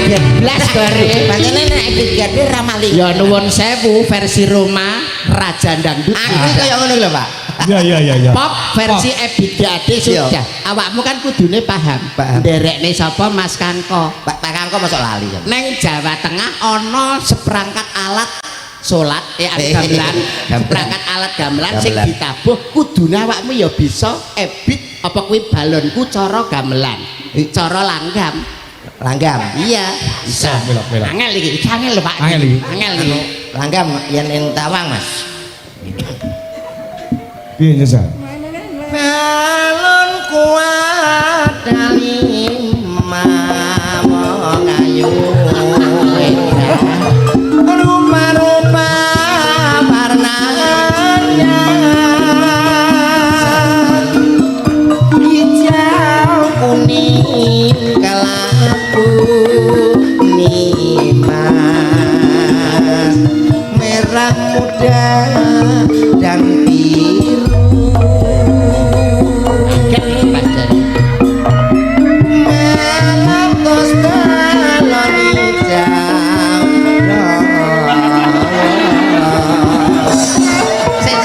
kaget blas bare. Pancene nek Ebit ramali. Ya nuwun sewu versi Roma Raja Dangdut. Aku kaya ngono lho, Pak. Iya. Pop versi Ebit Gade sudah. Awakmu kan kudune paham. Nderekne sapa Mas Kanko? Pak Kanko masuk lali. Neng Jawa Tengah ana seperangkat alat salat gamelan, seperangkat alat gamelan sing ditabuh kudune awakmu ya bisa ebit apa kuwi balonku cara gamelan, cara langgam. Langgam. Iya, bisa. Melok. Angel iki, angel lho Pak. Angel iki. Angel iki. Langgam yen tawang, Mas. Piye nyesa? Balon kuat dalima mengayu rupa-rupa warnanya hijau kuning kelabu nimas merah muda dan